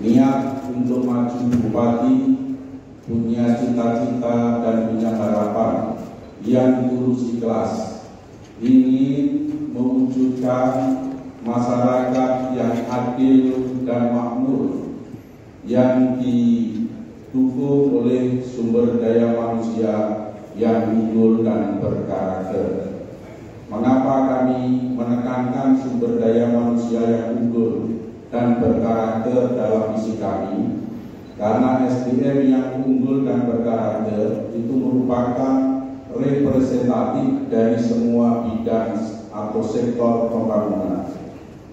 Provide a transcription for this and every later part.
niat untuk maju bupati, punya cita-cita dan punya harapan yang tulus ikhlas, ingin mewujudkan masyarakat yang adil dan makmur, yang didukung oleh sumber daya manusia yang unggul dan berkarakter. Mengapa kami menekankan sumber daya manusia yang unggul dan berkarakter dalam misi kami? Karena SDM yang unggul dan berkarakter itu merupakan representatif dari semua bidang atau sektor pembangunan.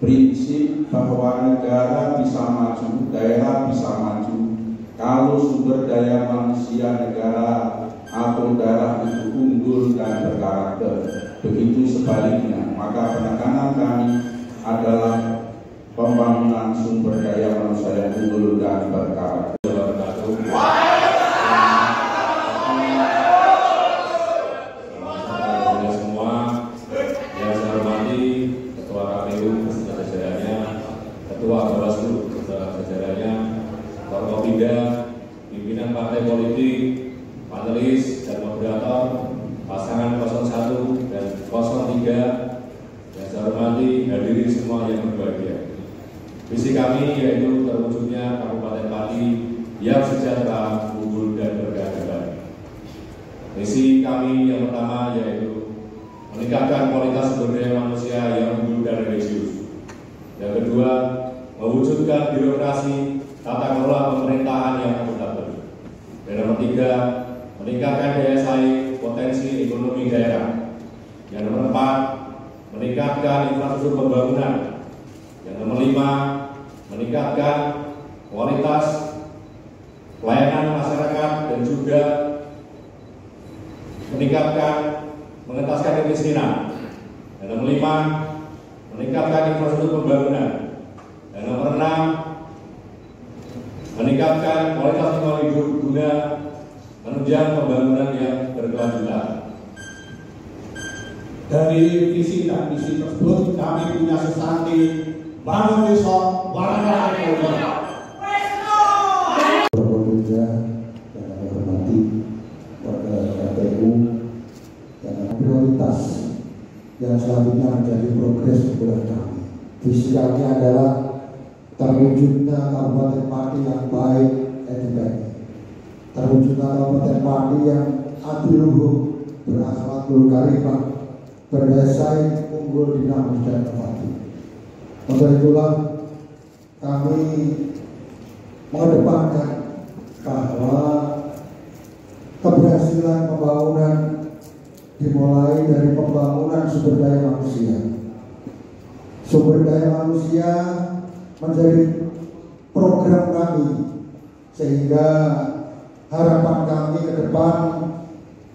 Prinsip bahwa negara bisa maju, daerah bisa maju kalau sumber daya manusia negara atau daerah itu unggul dan berkarakter. Begitu sebaliknya, maka penekanan kami adalah pembangunan sumber daya manusia yang unggul dan berkarakter. Semua yang saya hormati Ketua KPU beserta jajarannya, Ketua Bawaslu beserta jajarannya, Forkopimda, pimpinan partai politik, panelis dan moderator, pasangan 01 dan 03, yang saya hormati hadirin semua yang berbahagia. Visi kami yaitu terwujudnya Kabupaten Pati yang sejahtera, unggul dan berkeadaban. Misi kami yang pertama yaitu meningkatkan kualitas sumber daya manusia yang unggul dan religius. Yang kedua, mewujudkan birokrasi tata kelola pemerintahan yang akuntabel. Dan nomor tiga, meningkatkan daya saing potensi ekonomi daerah. Yang nomor empat, meningkatkan infrastruktur pembangunan. Yang nomor lima, meningkatkan kualitas pelayanan masyarakat dan juga mengentaskan kemiskinan. Dan nomor lima, meningkatkan infrastruktur pembangunan. Dan nomor enam, meningkatkan kualitas lingkungan hidup guna menunjang pembangunan yang berkelanjutan. Dari visi dan misi tersebut kami punya sesanti bangun desa warga Indonesia. Berbeda dan menghormati warga KPU dan prioritas yang selanjutnya menjadi progres bulan kami. Visi kami adalah terwujudnya Kabupaten Pati yang baik dan terwujudnya Kabupaten Pati yang adil luhur, berakhlakul karimah, berdaya saing, unggul, dinamis dan inovatif. Untuk itulah kami mengedepankan bahwa keberhasilan pembangunan dimulai dari pembangunan sumber daya manusia. Sumber daya manusia menjadi program kami, sehingga harapan kami ke depan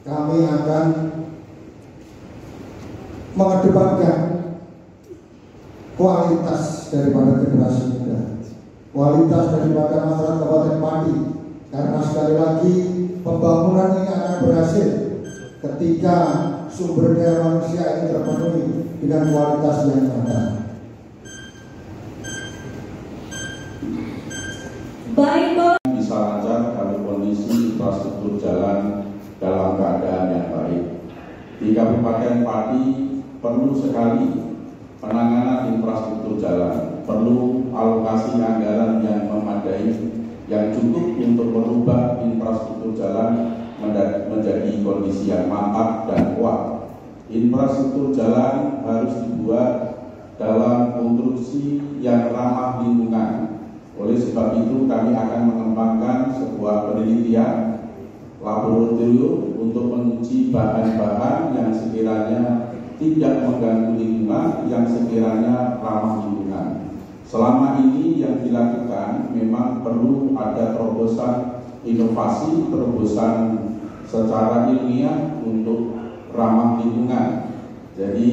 kami akan mengedepankan kualitas daripada generasi muda, kualitas daripada masyarakat Kabupaten Pati, karena sekali lagi pembangunan ini akan berhasil ketika sumber daya manusia ini terpenuhi dengan kualitas yang ada. Bisa lancar kalau kondisi infrastruktur jalan dalam keadaan yang baik. Di Kabupaten Pati perlu sekali penanganan infrastruktur jalan, perlu alokasi anggaran yang memadai, yang cukup untuk merubah infrastruktur jalan menjadi kondisi yang mantap dan kuat. Infrastruktur jalan harus dibuat dalam konstruksi yang ramah lingkungan. Oleh sebab itu kami akan mengembangkan sebuah penelitian laboratorium untuk menguji bahan-bahan yang sekiranya tidak mengganggu lingkungan, yang sekiranya ramah lingkungan. Selama ini yang dilakukan memang perlu ada terobosan inovasi, terobosan secara ilmiah untuk ramah lingkungan. Jadi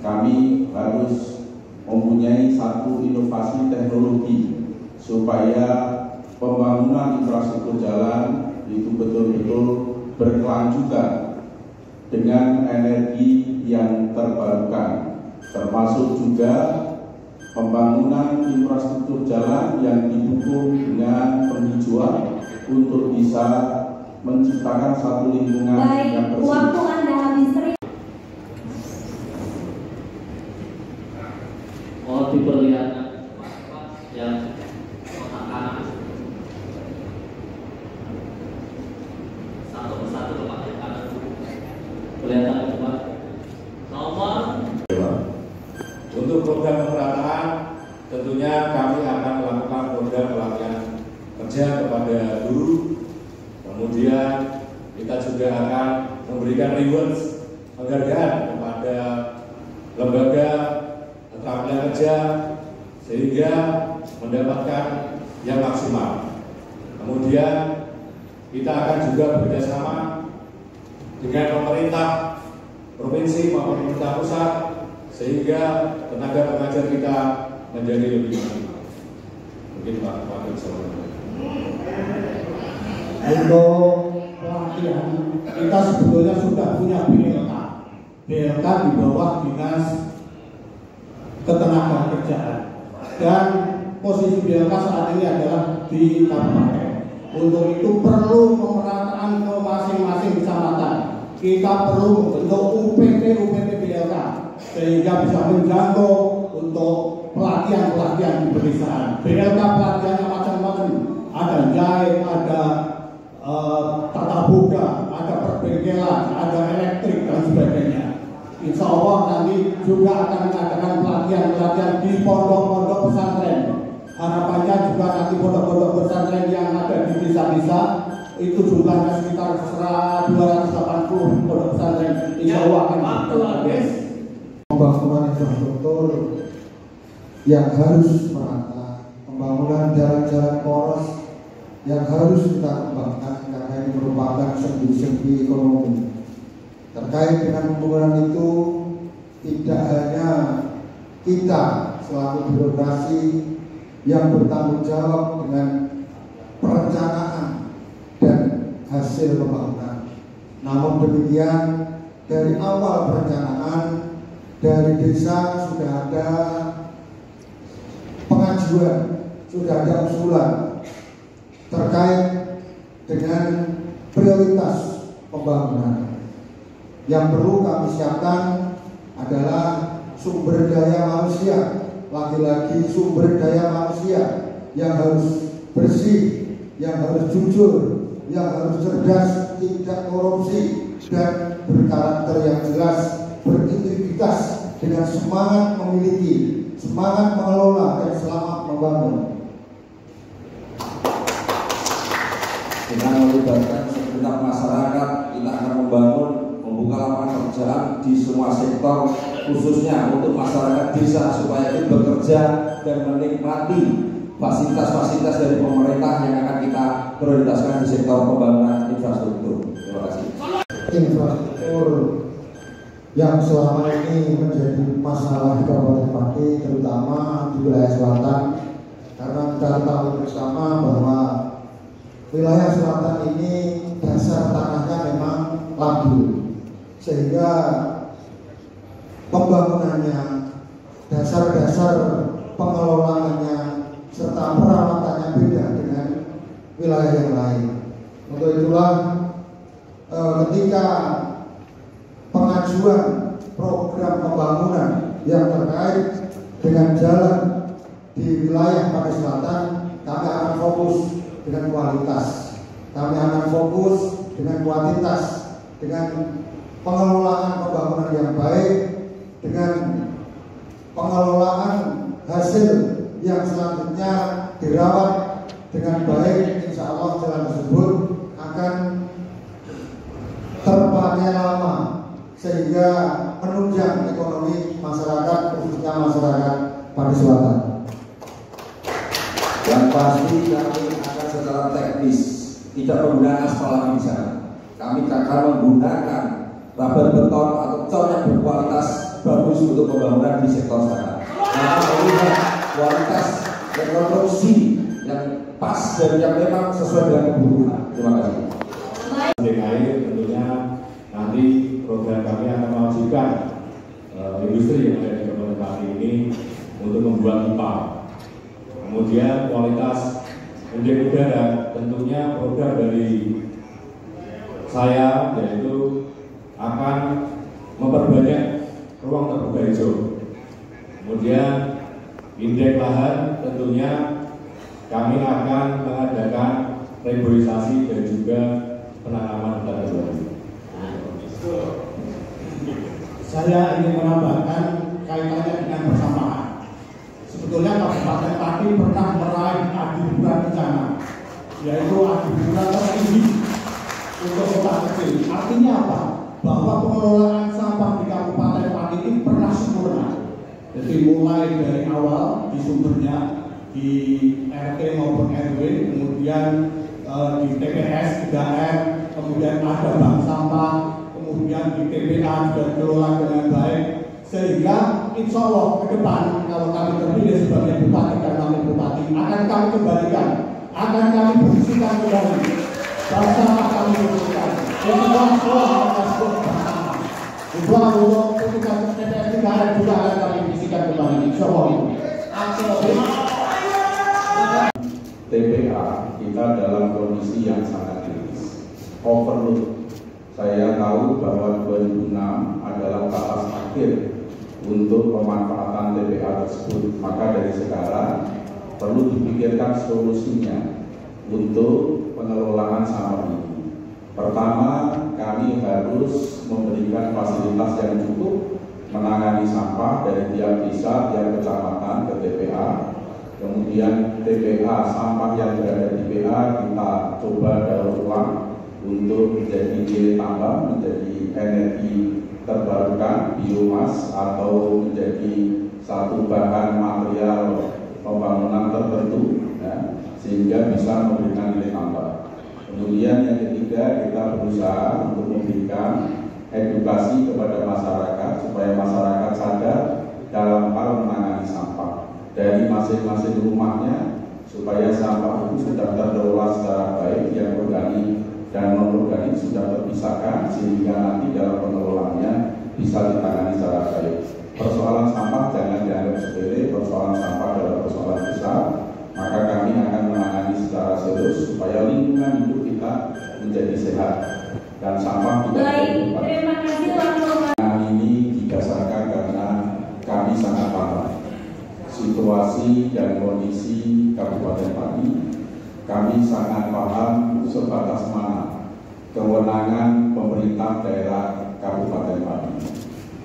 kami harus mempunyai satu inovasi teknologi supaya pembangunan infrastruktur jalan itu betul-betul berkelanjutan dengan energi yang terbarukan, termasuk juga pembangunan infrastruktur jalan yang didukung dengan penghijauan untuk bisa menciptakan satu lingkungan yang bersih. Waktu Anda habis. Mohon diperlihatkan yang kotak kanan satu persatu tempat yang kanan kelihatan tempat nomor. Untuk program pemerataan tentunya kami akan melakukan program pelatihan kerja kepada guru, kemudian kita juga akan memberikan rewards penghargaan kepada lembaga keterampilan kerja sehingga mendapatkan yang maksimal. Kemudian kita akan juga bekerjasama dengan pemerintah provinsi maupun pemerintah pusat sehingga tenaga pengajar kita menjadi lebih maksimal. Mungkin Pak Wakil Saudara. Untuk pelatihan kita sebetulnya sudah punya BLK di bawah Dinas Ketenagakerjaan, dan posisi BLK saat ini adalah di kabupaten. Untuk itu perlu pemerataan ke masing-masing kecamatan. Kita perlu membentuk UPT BLK sehingga bisa menjangkau untuk pelatihan di pedesaan. BLK pelatihannya macam-macam, ada jahit, ada tata boga, ada perbengkelan, ada elektrik dan sebagainya. Insya Allah nanti juga akan mengadakan pelatihan di pondok-pondok pesantren. Harapannya juga nanti pondok-pondok pesantren yang ada di desa-desa itu jumlahnya sekitar 280 pondok pesantren. Insya Allah akan habis. Pembangunan infrastruktur yang harus merata, pembangunan jalan-jalan poros yang harus kita kembangkan karena ini merupakan sendi-sendi ekonomi. Terkait dengan pembangunan itu, tidak hanya kita selaku birokrasi yang bertanggung jawab dengan perencanaan dan hasil pembangunan. Namun demikian, dari awal perencanaan, dari desa sudah ada pengajuan, sudah ada usulan terkait dengan prioritas pembangunan. Yang perlu kami siapkan adalah sumber daya manusia, lagi-lagi sumber daya manusia yang harus bersih, yang harus jujur, yang harus cerdas, tidak korupsi, dan berkarakter yang jelas, berintegritas, dengan semangat memiliki, semangat mengelola, dan selamat membangun. Dengan melibatkan segenap masyarakat, kita akan membuka lapangan pekerjaan di semua sektor, khususnya untuk masyarakat desa supaya itu bekerja dan menikmati fasilitas-fasilitas dari pemerintah yang akan kita prioritaskan di sektor pembangunan infrastruktur. Terima kasih. Infrastruktur yang selama ini menjadi masalah di Kabupaten Pati, terutama di wilayah selatan, karena kita tahu bersama bahwa wilayah selatan ini dasar tanahnya memang labil, sehingga pembangunannya, dasar-dasar pengelolaannya, serta perawatannya beda dengan wilayah yang lain. Untuk itulah ketika pengajuan program pembangunan yang terkait dengan jalan di wilayah Pati Selatan, kami akan fokus dengan kualitas, kami akan fokus dengan kuantitas, dengan pengelolaan pembangunan yang baik, dengan pengelolaan hasil yang selanjutnya dirawat dengan baik. Insya Allah jalan tersebut akan terpakai lama sehingga menunjang ekonomi masyarakat, khususnya masyarakat Pati Selatan. Yang pasti kami akan secara teknis tidak menggunakan aspal lagi di sana. Kami akan menggunakan rubber beton atau cor yang berkualitas bagus untuk pembangunan di sektor sana. Karena melihat kualitas dan konstruksi yang pas dan yang memang sesuai dengan kebutuhan. Terima kasih. DKI tentunya nanti program kami akan mewajibkan industri yang ada di Kabupaten Pati ini untuk membuat pipa. Kemudian kualitas indeks udara, tentunya program dari saya yaitu akan memperbanyak ruang terbuka hijau. Kemudian indeks lahan, tentunya kami akan mengadakan reboisasi dan juga penanaman hutan baru. Saya ingin menambahkan kaitannya dengan persampahan. Sebetulnya Kabupaten Pati pernah meraih adiburan bencana, yaitu adiburan tertinggi untuk kota kecil. Artinya apa? Bahwa pengelolaan sampah di Kabupaten Pati ini pernah sempurna. Jadi mulai dari awal di sumbernya, di RT maupun RW, kemudian di TPS 3R, kemudian ada bank sampah, kemudian di TPA juga dikelola dengan baik, sehingga insya Allah ke depan kalau kami terpilih sebagai bupati dan wakil bupati akan kami kembalikan, akan kami bersihkan kembali bersama kami bersihkan. Juga untuk ketika TPS 3R juga akan kami bersihkan kembali, insya Allah. TPA kita dalam kondisi yang sangat kritis, overload. Saya tahu bahwa 2006 adalah batas akhir untuk pemanfaatan TPA tersebut. Maka dari sekarang perlu dipikirkan solusinya untuk pengelolaan sampah ini. Pertama, kami harus memberikan fasilitas yang cukup menangani sampah dari tiap desa, tiap kecamatan ke TPA. Kemudian TPA, sampah yang berada di PA kita coba daur ulang untuk menjadi nilai tambah, menjadi energi terbarukan, biomas, atau menjadi satu bahan material pembangunan tertentu, ya, sehingga bisa memberikan nilai tambah. Kemudian yang ketiga, kita berusaha untuk memberikan edukasi kepada masyarakat supaya masyarakat sadar dalam hal menangani sampah dari masing-masing rumahnya, supaya sampah itu sudah terkelola secara baik, yang organik dan non-organik sudah terpisahkan, sehingga nanti dalam pengelolaannya bisa ditangani secara baik. Persoalan sampah jangan dianggap sepele, persoalan sampah adalah persoalan besar, maka kami akan menangani secara serius supaya lingkungan hidup kita menjadi sehat dan sampah tidak terlupakan. Terima kasih Pak. Ini didasarkan karena kami sangat paham situasi dan kondisi Kabupaten Pati. Kami sangat paham sebatas mana kewenangan pemerintah daerah Kabupaten Pati.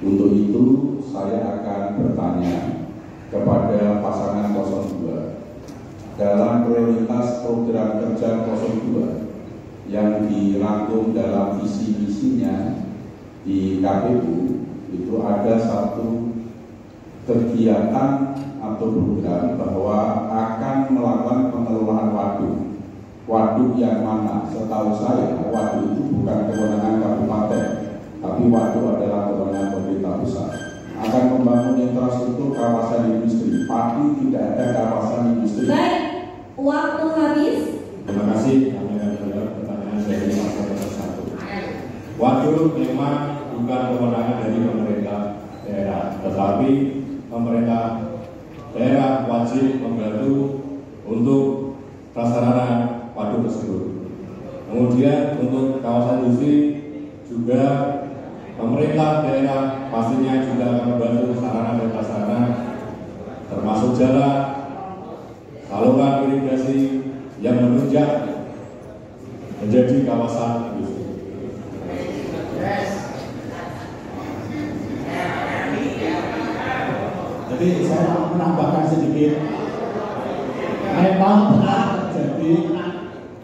Untuk itu saya akan bertanya kepada pasangan 02 dalam prioritas program kerja 02 yang dirangkum dalam visi-misinya di KPU, itu ada satu kegiatan atau program bahwa akan melakukan pengelolaan waduk. Waduk yang mana? Setahu saya waduk itu bukan kewenangan kabupaten, tapi waduk adalah kewenangan pemerintah pusat. Akan membangun infrastruktur kawasan industri. Pati tidak ada kawasan industri. Baik, waktu habis. Terima kasih. Kami akan menjawab pertanyaan dari paslon 1. Waduk memang bukan kewenangan dari pemerintah daerah, tetapi pemerintah daerah wajib membantu untuk prasarana waduk tersebut. Kemudian untuk kawasan industri juga pemerintah daerah pastinya juga akan membantu sarana dan prasarana termasuk jalan, saluran irigasi yang menunjang menjadi kawasan industri. Jadi saya menambahkan sedikit, memang pernah terjadi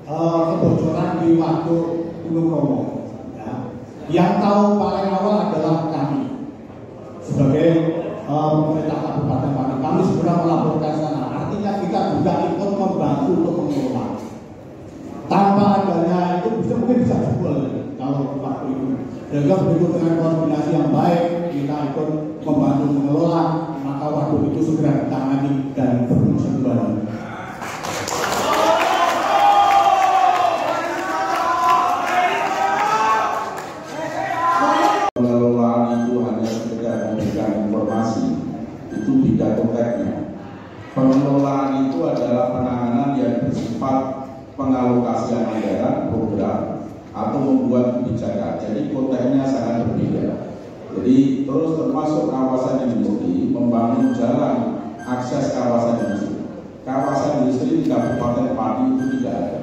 kebocoran di waduk Gunung Bromo. Ya. Yang tahu paling awal adalah kami sebagai pemerintah Kabupaten Pati. Kami segera melaporkan sana. Artinya kita juga ikut membantu untuk mengelola. Tanpa adanya itu mungkin bisa jebol kalau waktu itu. Dan begitu dengan koordinasi yang baik, kita ikut membantu mengelola, maka waduk itu segera ditangani dan berfungsi kembali. Pengelolaan itu hanya sekedar memberikan informasi, itu tidak konteksnya. bersifat pengalokasian anggaran program atau membuat kebijakan. Jadi konteksnya sangat berbeda. Jadi terus termasuk kawasan industri, membangun jalan akses kawasan industri. Kawasan industri di Kabupaten Pati itu tidak ada.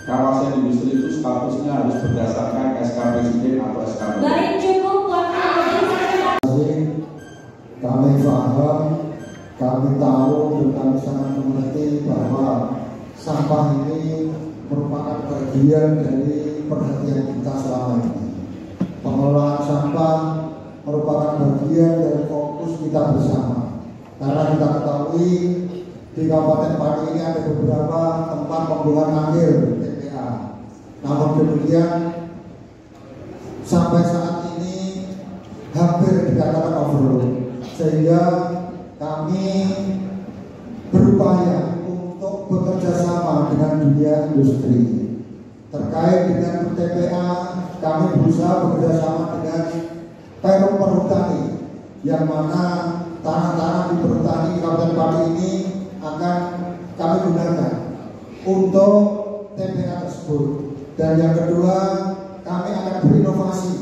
Kawasan industri itu statusnya harus berdasarkan SK Presiden atau SK Menteri. Baik, cukup waktu. Kami paham, kami tahu, dan kami sangat mengerti bahwa sampah ini merupakan bagian dari perhatian kita selama ini. Pengelolaan sampah merupakan bagian dari fokus kita bersama. Karena kita ketahui di Kabupaten Pati ini ada beberapa tempat pembuangan akhir TPA. Namun demikian sampai saat ini hampir dikatakan overload, sehingga kami berupaya untuk bekerja sama dengan dunia industri. Terkait dengan TPA, kami berusaha bekerja sama dengan Perum Perhutani, yang mana tanah-tanah di Perhutani Kabupaten Pati ini akan kami gunakan untuk TPA tersebut. Dan yang kedua, kami akan berinovasi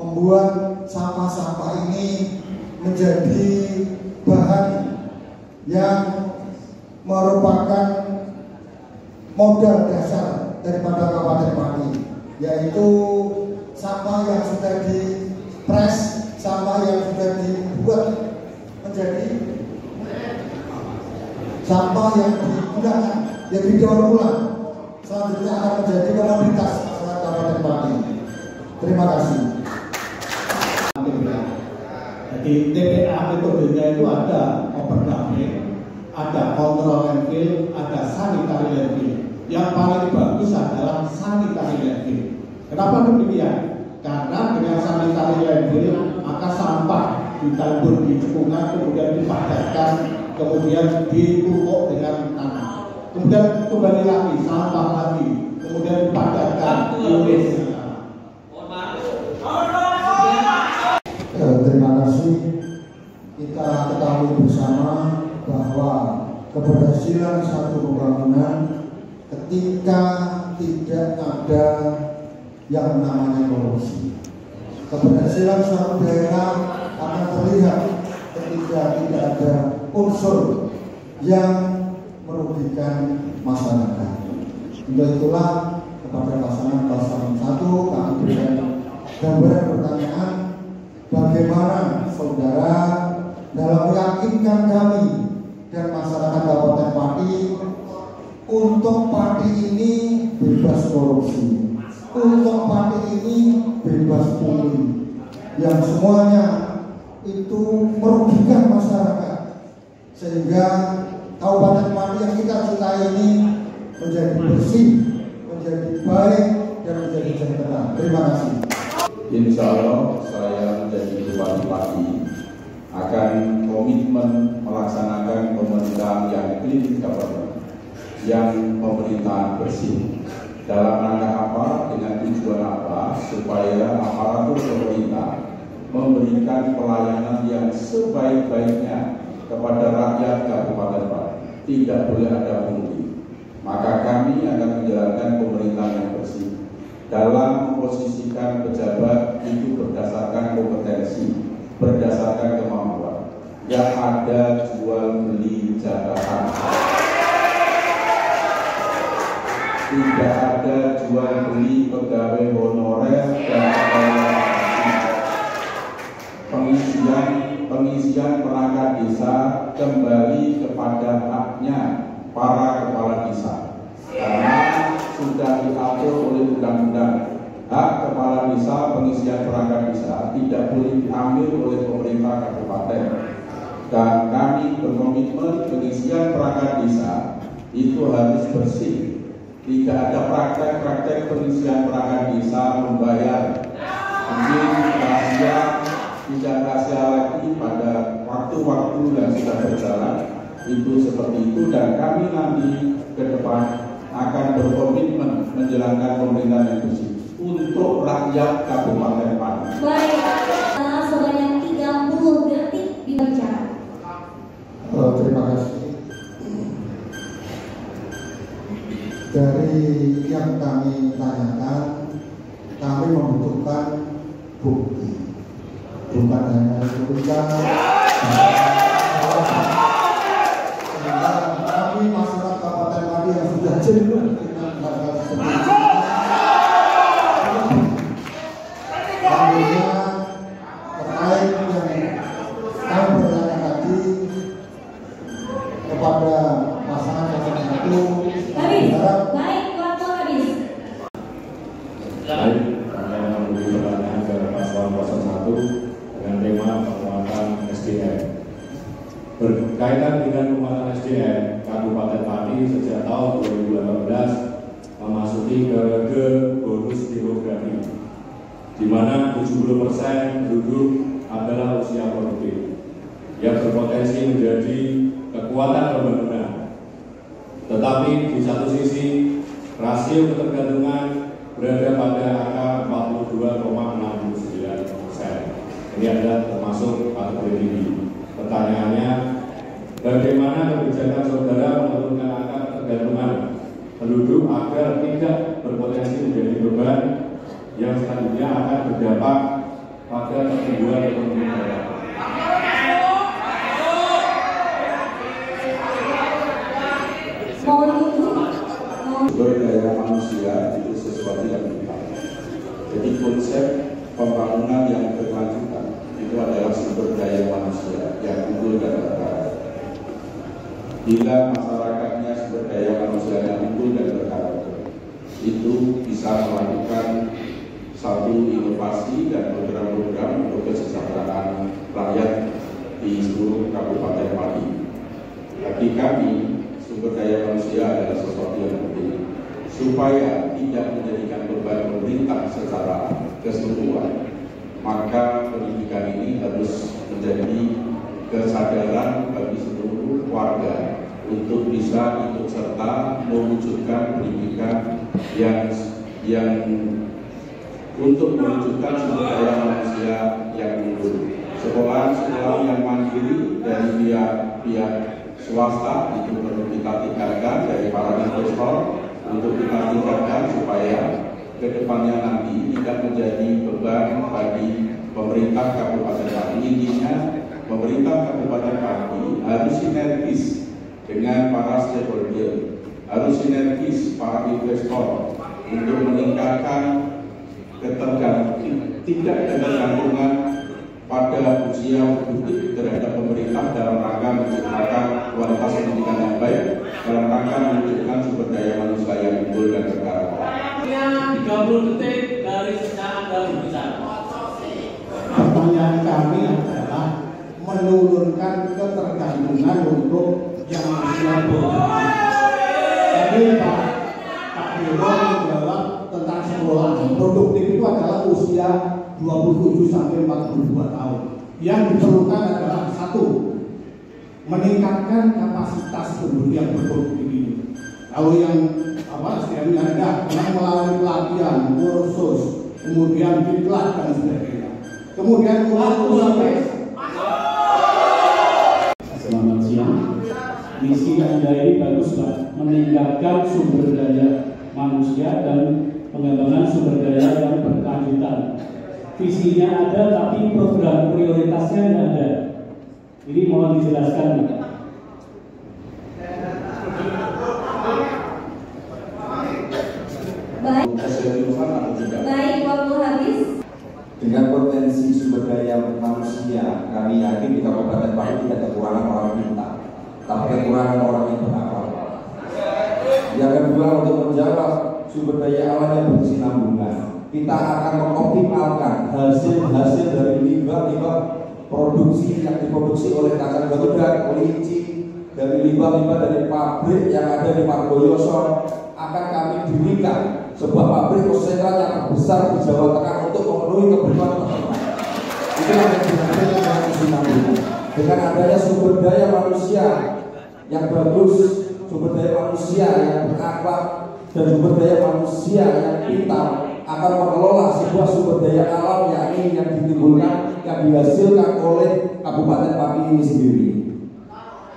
membuat sampah-sampah ini menjadi bahan yang merupakan modal dasar daripada Kabupaten Pati, yaitu sampah yang sudah dipres, sampah yang sudah dibuat menjadi sampah yang digunakan, yang didaur ulang, selanjutnya akan menjadi komoditas Kabupaten Pati. Terima kasih. Jadi TPA metodenya itu ada overdumping, ada control landfill, ada sanitary landfill. Yang paling bagus adalah sanitary landfill. Kenapa demikian? Karena dengan sanitary landfill maka sampah ditabur di cekungan, kemudian dipadatkan, kemudian ditumpuk dengan tanah, kemudian kembali lagi sampah lagi, kemudian dipadatkan. Terima kasih. Kita ketahui bersama bahwa keberhasilan satu pembangunan ketika tidak ada yang namanya korupsi. Keberhasilan suatu daerah akan terlihat ketika tidak ada unsur yang merugikan masyarakat. Untuk itulah kepada pasangan 01 kami berikan gambaran pertanyaan, bagaimana saudara dalam meyakinkan kami dan masyarakat Kabupaten Pati untuk Pati ini bebas korupsi, untuk Pati ini bebas pungli, yang semuanya itu merugikan masyarakat, sehingga Kabupaten Pati yang kita cintai ini menjadi bersih, menjadi baik, dan menjadi sejahtera. Terima kasih. Insya Allah saya menjadi Bupati Pati akan komitmen melaksanakan pemerintahan yang clean government, yang pemerintahan bersih. Dalam rangka apa? Dengan tujuan apa? Supaya aparatur pemerintah memberikan pelayanan yang sebaik-baiknya kepada rakyat Kabupaten Pati. Tidak boleh ada pungli. Maka kami akan menjalankan pemerintahan yang bersih. Dalam memposisikan pejabat itu berdasarkan kompetensi, berdasarkan kemampuan. Yang ada jual beli jabatan. Tidak ada jual beli pegawai honorer dan pengisian perangkat desa kembali kepada haknya para kepala desa. Karena sudah diatur oleh undang-undang, hak kepala desa pengisian perangkat desa tidak boleh diambil oleh pemerintah kabupaten. Dan kami berkomitmen pengisian perangkat desa itu harus bersih. Tidak ada praktek-praktek pengisian perangkat desa membayar, mungkin rahasia, tidak rahasia lagi pada waktu-waktu yang sudah berjalan itu seperti itu. Dan kami nanti ke depan akan berkomitmen menjalankan pemerintahan yang bersih untuk rakyat Kabupaten Pati. Baik, sebanyak 30 detik dibicara. Terima kasih. dari yang kami tanyakan, kami membutuhkan bukti, bukan hanya tulisan. Sehingga kami masyarakat Kabupaten Pati yang sudah jenuh dengan hal-hal seperti ini. Selanjutnya terkait yang kami bertanya tadi kepada pasangan satu. Habis. Baik, waktu habis. Baik, saya menunggu pertanyaan ke paslon 01 dengan tema penguatan SDM. Berkaitan dengan penguatan SDM, Kabupaten Pati sejak tahun 2018 memasuki periode bonus demografi, di mana 70% penduduk adalah usia produktif yang berpotensi menjadi kekuatan pembangunan. Tetapi di satu sisi rasio ketergantungan berada pada angka 42,69%. Ini adalah termasuk kategori tinggi. Pertanyaannya, bagaimana kebijakan saudara menurunkan angka ketergantungan penduduk agar tidak berpotensi menjadi beban yang selanjutnya akan berdampak pada pertumbuhan ekonomi daerah? Sumber daya manusia itu sesuatu yang vital. Jadi konsep pembangunan yang berkelanjutan itu adalah sumber daya manusia yang unggul dan berkarakter. Bila masyarakatnya sumber daya manusia yang unggul dan berkarakter, itu bisa melakukan satu inovasi dan program-program untuk kesejahteraan rakyat di seluruh Kabupaten Pati. Bagi kami, sumber daya manusia adalah sesuatu yang penting supaya tidak menjadikan beban pemerintah secara keseluruhan. Maka pendidikan ini harus menjadi kesadaran bagi seluruh warga untuk bisa ikut serta mewujudkan pendidikan yang untuk mewujudkan sumber daya manusia yang unggul. Sekolah-sekolah yang mandiri dari pihak swasta itu perlu kita tingkatkan, dari para investor untuk kita tingkatkan supaya kedepannya nanti tidak menjadi beban bagi pemerintah Kabupaten Pati. Intinya pemerintah Kabupaten Pati harus sinergis dengan para stakeholder, harus sinergis para investor untuk meningkatkan tidak ketergantungan pada usia produktif terhadap pemerintah dalam rangka menciptakan kualitas pendidikan yang baik, dalam rangka menunjukkan sumber daya manusia yang unggul dan berkarakter. 30 detik dari sejak Anda berbicara. Pertanyaan kami adalah menurunkan ketergantungan untuk yang usia produktif. Tadi Pak Dewa menjawab tentang sekolah. Produktif itu adalah usia 27 sampai 42 tahun. Yang diperlukan adalah satu, meningkatkan kapasitas penduduk yang berproduktif ini. Kalau yang SDM-nya ada, melalui pelatihan, kursus, kemudian diklat dan sebagainya. Kemudian Selamat siang. Misi Anda ini bagus, Pak, meningkatkan sumber daya manusia dan pengembangan sumber daya yang berkelanjutan. Visinya ada, tapi program prioritasnya tidak ada. Ini mohon dijelaskan. Baik, waktu habis. Dengan potensi sumber daya manusia, kami yakin di Kabupaten Pati tidak kekurangan orang pintar, tapi kekurangan orang yang berakal. Yang kedua, untuk menjawab sumber daya alam yang berkesinambungan, kita akan mengoptimalkan hasil-hasil dari limbah-limbah produksi yang diproduksi oleh Kacang Batu dan kelinci, dari limbah-limbah dari pabrik yang ada di Margoyoso. Akan kami dirikan sebuah pabrik konsentrat yang terbesar di Jawa Tengah untuk memenuhi kebutuhan peternak. Itu yang dinamakan dengan kesinambungan. Dengan adanya sumber daya manusia yang bagus, sumber daya manusia yang berakhlak, dan sumber daya manusia yang pintar, akan mengelola sebuah sumber daya alam yang ditimbulkan, yang dihasilkan oleh Kabupaten Pati ini sendiri.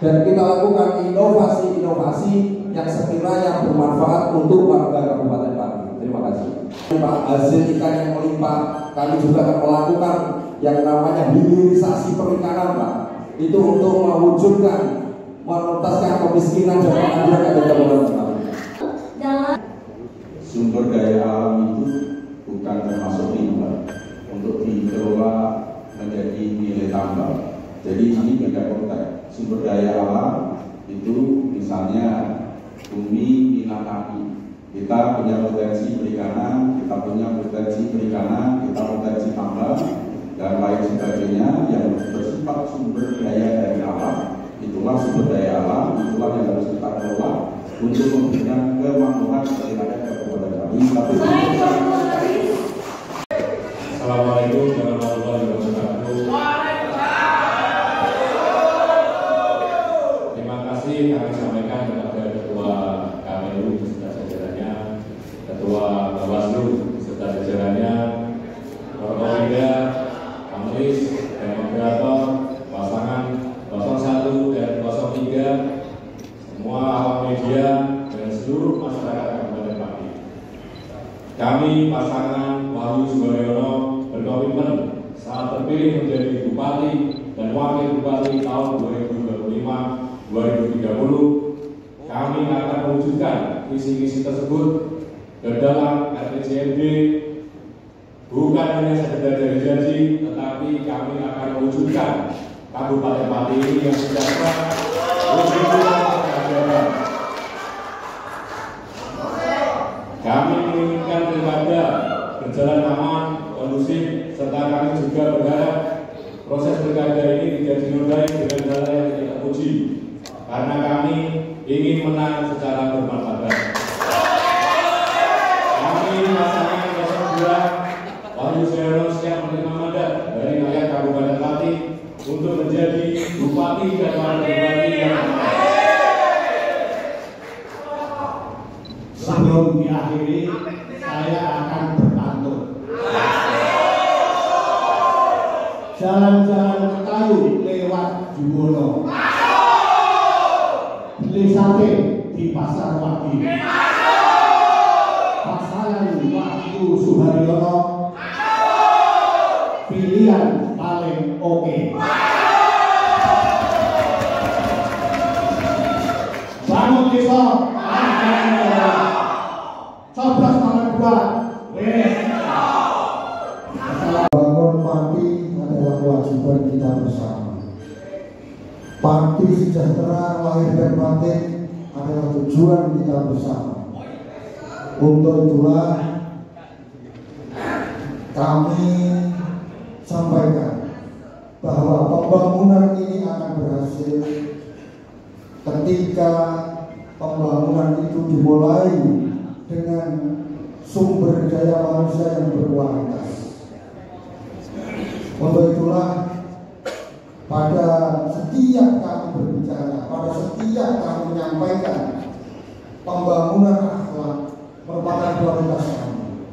Dan kita lakukan inovasi-inovasi yang sekiranya bermanfaat untuk warga Kabupaten Pati. Terima kasih. Pak, hasil ikan yang melimpah, kami juga akan melakukan yang namanya hilirisasi perikanan, Pak. Itu untuk mewujudkan menuntaskan kemiskinan dan pengangguran di Kabupaten Pati. Sumber daya alam itu bukan termasuk limbah untuk dikelola menjadi nilai tambah. Jadi ini beda konteks. Sumber daya alam itu misalnya bumi, minat api. Kita punya potensi perikanan, kita punya potensi perikanan, kita potensi tambang dan lain sebagainya yang bersifat sumber daya dari alam. Itulah sumber daya alam, itulah yang harus kita kelola untuk memberikan kemakmuran daripada Kabupaten Pati. Assalamualaikum warahmatullahi wabarakatuh. Terima kasih kami sampaikan kepada Ketua KPU beserta jajarannya, Ketua Bawaslu beserta jajarannya, Forkopimda, Kamlis, dan moderator, pasangan 01 dan 03, semua awak media dan seluruh masyarakat Kabupaten Pati. Kami pasangan Wahyu Subaryono berkomitmen saat terpilih menjadi Bupati dan Wakil Bupati tahun 2025-2030, kami akan mewujudkan visi-visi tersebut ke dalam RPJMD. Bukan hanya sekedar dari janji, tetapi kami akan mewujudkan Kabupaten Pati ini yang sejahtera, wujudkan keadilan. Kami menginginkan pilkada berjalan aman, kondusif, serta kami juga berharap proses pilkada ini tidak dinodai dengan hal yang tidak terpuji, karena kami ingin menang secara bermartabat. Kami pasangan 02 Wahyu Subaryono siap menerima mandat dari rakyat Kabupaten Pati untuk menjadi Bupati dan Wakil Bupati yang Sebelum diakhiri, saya akan berpantun. Jalan-jalan ke kayu lewat Juwono, beli sate di pasar Wadi. Pasangan Wahyu Subaryono, pilihan paling oke. Bangun desa, coblos nomor 2. Bangun Pati adalah kewajiban kita bersama. Pati sejahtera lahir dan batin adalah tujuan kita bersama. Untuk itulah kami sampaikan bahwa pembangunan ini akan berhasil ketika pembangunan itu dimulai dengan sumber daya manusia yang berkualitas. Untuk itulah pada setiap kami berbicara, pada setiap kami menyampaikan pembangunan akhlak merupakan kualitas kami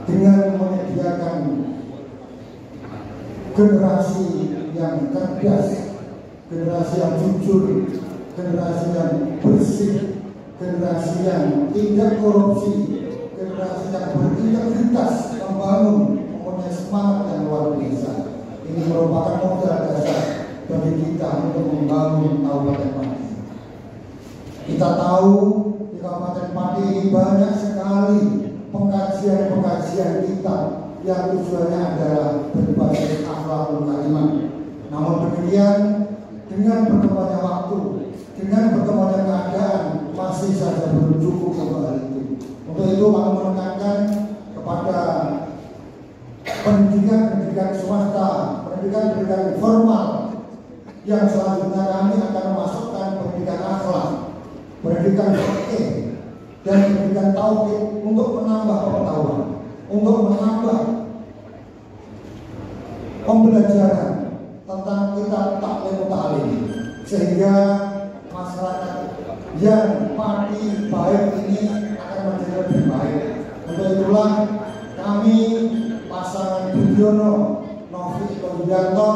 dengan menyediakan generasi yang cerdas, generasi yang jujur, generasi yang bersih, generasi yang tidak korupsi, generasi yang berintegritas, membangun, mempunyai semangat yang luar biasa. Ini merupakan modal dasar bagi kita untuk membangun Kabupaten Pati. Kita tahu di Kabupaten Pati ini banyak sekali pengkajian-pengkajian kita yang tujuannya adalah berbasis akhlakul karimah. Namun demikian, dengan berkembangnya waktu, dengan berkembangnya keadaan, masih saja belum cukup untuk hal itu. Untuk itu kami menekankan kepada pendidikan swasta, pendidikan formal, yang selanjutnya kami akan memasukkan pendidikan akhlak, pendidikan fikih, dan pendidikan tauhid untuk menambah pengetahuan, untuk menambah pembelajaran tentang kitab taklim ta'lim, sehingga masyarakat yang Pati baik ini akan menjadi lebih baik. Untuk itulah kami pasangan Budiono Novi Widianto